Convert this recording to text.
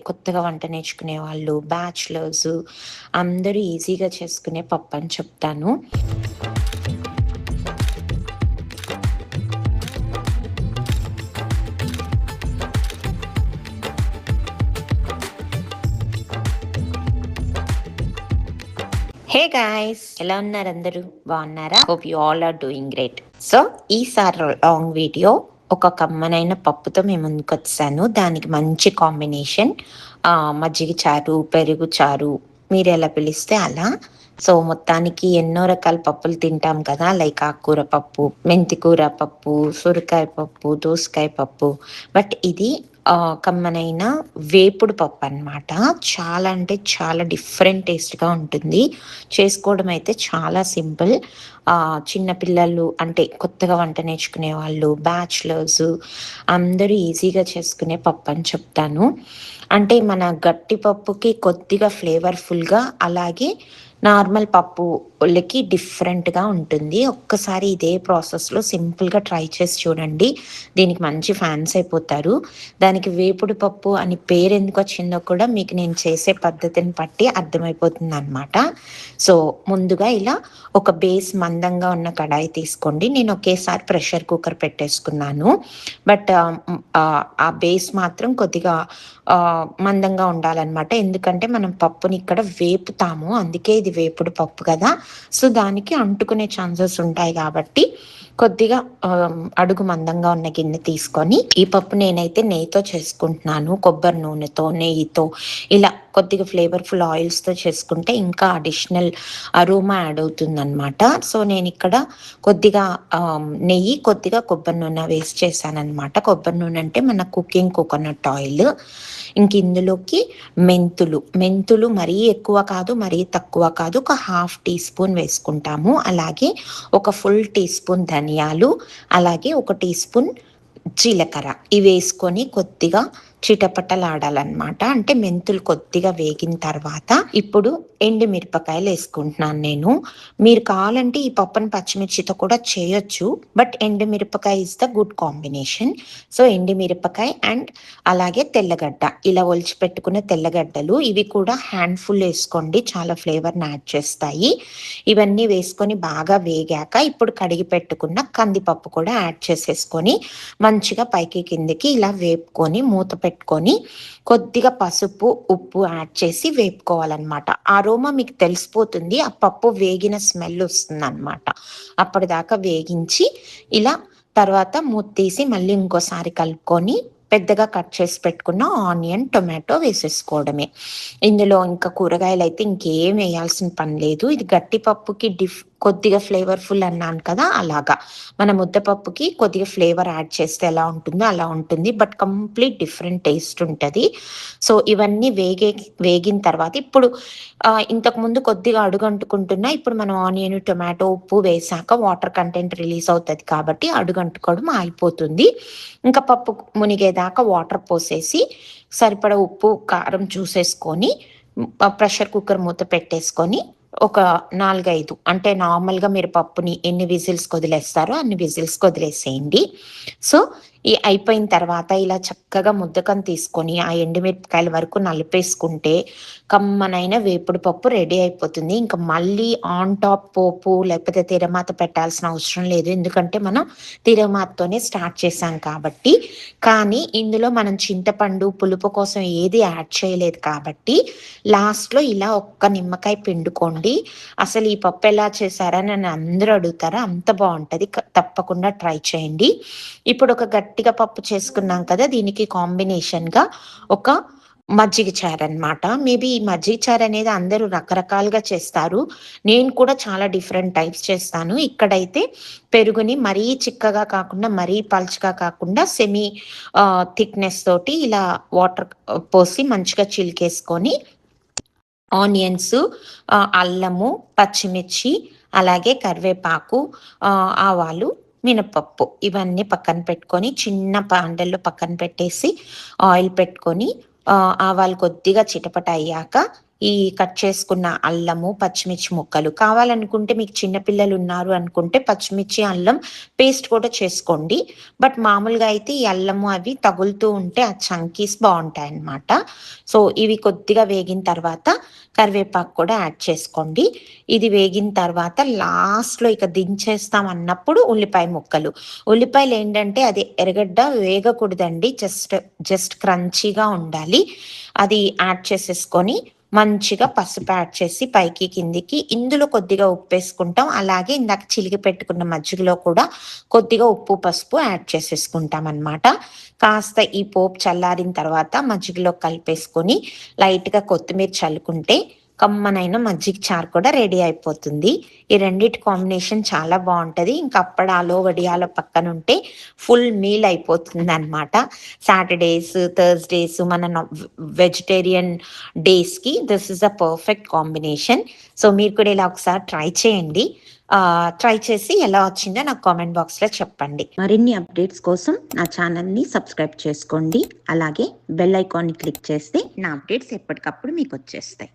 కొత్తగా వంట నేర్చుకునే వాళ్ళు, బ్యాచిలర్స్ అందరూ ఈజీగా చేసుకునే పప్పని చెప్తాను. Hey guys! ఎలా ఉన్నారు అందరూ? బాగున్నారా? Hope you all are doing great. So, ఈసారి లాంగ్ వీడియో ఒక కమ్మనైన పప్పుతో మీ ముందుకొచ్చేసాను. దానికి మంచి కాంబినేషన్ మజ్జిగ చారు, పెరుగు చారు మీరెలా పిలిస్తే అలా. సో, మొత్తానికి ఎన్నో రకాల పప్పులు తింటాం కదా! లైక్ ఆకుకూర పప్పు, మెంతి కూర పప్పు, సొరకాయ పప్పు, దోసకాయ పప్పు. బట్ ఇది కమ్మనైన వేపుడు పప్పనమాట. చాలా అంటే చాలా డిఫరెంట్ టేస్ట్‌గా ఉంటుంది. చేసుకోవడం అయితే చాలా సింపుల్. చిన్న పిల్లలు అంటే కొత్తగా వంట నేర్చుకునే వాళ్ళు, బ్యాచిలర్స్ అందరూ ఈజీగా చేసుకునే పప్పని చెప్తాను. అంటే మన గట్టి పప్పుకి కొద్దిగా ఫ్లేవర్‌ఫుల్‌గా అలాగే నార్మల్ పప్పులకి డిఫరెంట్‌గా ఉంటుంది. ఒక్కసారి ఇదే ప్రాసెస్‌లో సింపుల్‌గా ట్రై చేసి చూడండి. దీనికి మంచి ఫ్యాన్స్ అయిపోతారు. దానికి వేపుడు పప్పు అని పేరెందుకొచ్చిందో కూడా మీకు నేను చేసే పద్ధతిని బట్టి అర్థమైపోతుందనమాట. సో, ముందుగా ఇలా ఒక బేస్ మందంగా ఉన్న కడాయి తీసుకోండి. నేను ఒకేసారి ప్రెషర్ కుక్కర్ పెట్టేసుకున్నాను. బట్ ఆ బేస్ మాత్రం కొద్దిగా మందంగా ఉండాలనమాట. ఎందుకంటే మనం పప్పుని ఇక్కడ వేపుతాము. అందుకే ఇది వేపుడు పప్పు కదా! సో, దానికి అంటుకునే ఛాన్సెస్ ఉంటాయి కాబట్టి కొద్దిగా అడుగు మందంగా ఉన్న గిన్నె తీసుకొని, ఈ పప్పు నేనైతే నెయ్యితో చేసుకుంటున్నాను. కొబ్బరి నూనెతో, నెయ్యితో ఇలా కొద్దిగా ఫ్లేవర్‌ఫుల్ ఆయిల్స్‌తో చేసుకుంటే ఇంకా అడిషనల్ అరోమా యాడ్ అవుతుందనమాట. సో, నేనిక్కడ కొద్దిగా నెయ్యి, కొద్దిగా కొబ్బరి నూనె వేసి చేశాననమాట. కొబ్బరి నూనె అంటే మన కుకింగ్ కోకోనట్ ఆయిల్. ఇంక ఇందులోకి మెంతులు మరీ ఎక్కువ కాదు, మరీ తక్కువ కాదు. ఒక హాఫ్ టీ స్పూన్ వేసుకుంటాము. అలాగే ఒక ఫుల్ టీ స్పూన్ ధనియాలు, అలాగే ఒక టీ స్పూన్ జీలకర్ర ఇవేసుకొని కొద్దిగా చిటపటలాడాలనమాట. అంటే మెంతులు కొద్దిగా వేగిన తర్వాత ఇప్పుడు ఎండుమిరపకాయలు వేసుకుంటున్నాను నేను. మీరు కావాలంటే ఈ పప్పుని పచ్చిమిర్చితో కూడా చేయొచ్చు. బట్ ఎండుమిరపకాయ is the good combination. So, ఎండుమిరపకాయ అండ్ అలాగే తెల్లగడ్డ ఇలా ఒలిచిపెట్టుకున్న తెల్లగడ్డలు ఇవి కూడా హ్యాండ్‌ఫుల్ ఏసుకోండి. చాలా ఫ్లేవర్‌ని యాడ్ చేస్తాయి. ఇవన్నీ వేసుకొని బాగా వేగాక ఇప్పుడు కడిగి పెట్టుకున్న కందిపప్పు కూడా యాడ్ చేసేసుకొని మంచిగా పైకి కిందకి ఇలా వేపుకొని మూత పెట్టుకొని కొద్దిగా పసుపు, ఉప్పు యాడ్ చేసి వేపుకోవాలనమాట. అరోమా మీకు తెలిసిపోతుంది. ఆ పప్పు వేగిన స్మెల్ వస్తుందనమాట. అప్పటిదాకా వేగించి ఇలా తర్వాత మూత తీసి మళ్ళీ ఇంకోసారి కలుపుకొని పెద్దగా కట్ చేసి పెట్టుకున్న ఆనియన్, టొమాటో వేసేసుకోవడమే. ఇందులో ఇంకా కూరగాయలైతే ఇంకేం వేయాల్సిన పని లేదు. ఇది గట్టి పప్పుకి కొద్దిగా ఫ్లేవర్‌ఫుల్ అన్నాను కదా! అలాగా. మన ముద్దపప్పుకి కొద్దిగా ఫ్లేవర్ యాడ్ చేస్తే ఎలా ఉంటుందో అలా ఉంటుంది. బట్ కంప్లీట్ డిఫరెంట్ టేస్ట్ ఉంటది. సో, ఇవన్నీ వేగిన తర్వాత ఇప్పుడు ఇంతకుముందు కొద్దిగా అడుగంటుకుంటున్న ఇప్పుడు మనం ఆనియన్, టొమాటో, ఉప్పు వేశాక వాటర్ కంటెంట్ రిలీజ్ అవుతది కాబట్టి అడుగంటుకోవడం ఆగిపోతుంది. ఇంకా పప్పు మునిగేదాకా వాటర్ పోసేసి సరిపడా ఉప్పు, కారం చూసేసుకొని ప్రెషర్ కుక్కర్ మూత పెట్టేసుకొని ఒక 4, 5 అంటే నార్మల్‌గా మీరు పప్పుని ఎన్ని విజిల్స్‌కి వదిలేస్తారో అన్ని విజిల్స్‌కి వదిలేసేయండి. సో, అయిపోయిన తర్వాత ఇలా చక్కగా ముద్దకం తీసుకొని ఆ ఎండుమిరపకాయల వరకు నలిపేసుకుంటే కమ్మనైన వేపుడు పప్పు రెడీ అయిపోతుంది. ఇంక మళ్ళీ ఆన్ టాప్ పోపు లేకపోతే తిరమాత పెట్టాల్సిన అవసరం లేదు. ఎందుకంటే మనం తిరమాతతోనే స్టార్ట్ చేశాం కాబట్టి. కానీ ఇందులో మనం చింతపండు, పులుపు కోసం ఏది యాడ్ చేయలేదు కాబట్టి లాస్ట్‌లో ఇలా ఒక్క నిమ్మకాయ పిండుకోండి. అసలు ఈ పప్పు ఎలా చేశారా అని అందరూ అడుగుతారు. అంత బావుంటది. తప్పకుండా ట్రై చేయండి. ఇప్పుడు ఒక గట్టిగా పప్పు చేసుకున్నాం కదా! దీనికి కాంబినేషన్‌గా ఒక మజ్జిగ చారనమాట. మేబీ ఈ మజ్జిగ చారనేది అందరూ రకరకాలుగా చేస్తారు. నేను కూడా చాలా డిఫరెంట్ టైప్స్ చేస్తాను. ఇక్కడైతే పెరుగుని మరీ చిక్కగా కాకుండా, మరీ పల్చగా కాకుండా థిక్‌నెస్ తోటి ఇలా వాటర్ పోసి మంచిగా చిలికేసుకొని ఆనియన్స్, అల్లము, పచ్చిమిర్చి, అలాగే కరివేపాకు, ఆవాలు, మినపప్పు ఇవన్నీ పక్కన పెట్టుకొని చిన్న పక్కన పెట్టేసి ఆయిల్ పెట్టుకొని ఆవాలు కొద్దిగా చిటపట అయ్యాక ఈ కట్ చేసుకున్న అల్లము, పచ్చిమిర్చి ముక్కలు. కావాలనుకుంటే మీకు చిన్నపిల్లలు ఉన్నారు అనుకుంటే పచ్చిమిర్చి, అల్లం పేస్ట్ కూడా చేసుకోండి. బట్ మామూలుగా అయితే ఈ అల్లము అవి తగులుతూ ఉంటే ఆ చంకీస్ బావుంటాయన్నమాట. సో, ఇవి కొద్దిగా వేగిన తర్వాత కరివేపాకు కూడా యాడ్ చేసుకోండి. ఇది వేగిన తర్వాత లాస్ట్‌లో ఇక దించేస్తాం అన్నప్పుడు ఉల్లిపాయ ముక్కలు. ఉల్లిపాయలు ఏంటంటే అది ఎర్రగడ్డ వేగకూడదండి. జస్ట్ క్రంచీగా ఉండాలి. అది యాడ్ చేసేసుకొని మంచిగా పసుపు యాడ్ చేసి పైకి కిందికి ఇందులో కొద్దిగా ఉప్పేసుకుంటాం. అలాగే ఇందాక చిలికి పెట్టుకున్న మజ్జిగలో కూడా కొద్దిగా ఉప్పు, పసుపు యాడ్ చేసేసుకుంటామనమాట. కాస్త ఈ పోపు చల్లారిన తర్వాత మజ్జిగలో కలిపేసుకొని లైట్‌గా కొత్తిమీర చల్లుకుంటే కమ్మనైన మజ్జిగ చారు కూడా రెడీ అయిపోతుంది. ఈ రెండిటి కాంబినేషన్ చాలా బావుంటది. ఇంక అప్పడాలో, వడియాలో పక్కనుంటే ఫుల్ మీల్ అయిపోతుందనమాట. సాటర్‌డేస్, థర్స్‌డేస్ మన వెజిటేరియన్ డేస్‌కి this is a perfect combination. So, మీరు కూడా ఇలా ఒకసారి ట్రై చేయండి. ట్రై చేసి ఎలా వచ్చిందో నాకు కామెంట్ బాక్స్‌లో చెప్పండి. మరిన్ని అప్డేట్స్ కోసం నా ఛానల్‌ని సబ్స్క్రైబ్ చేసుకోండి. అలాగే బెల్ ఐకాన్‌ని క్లిక్ చేస్తే నా అప్డేట్స్ ఎప్పటికప్పుడు మీకొచ్చేస్తాయి.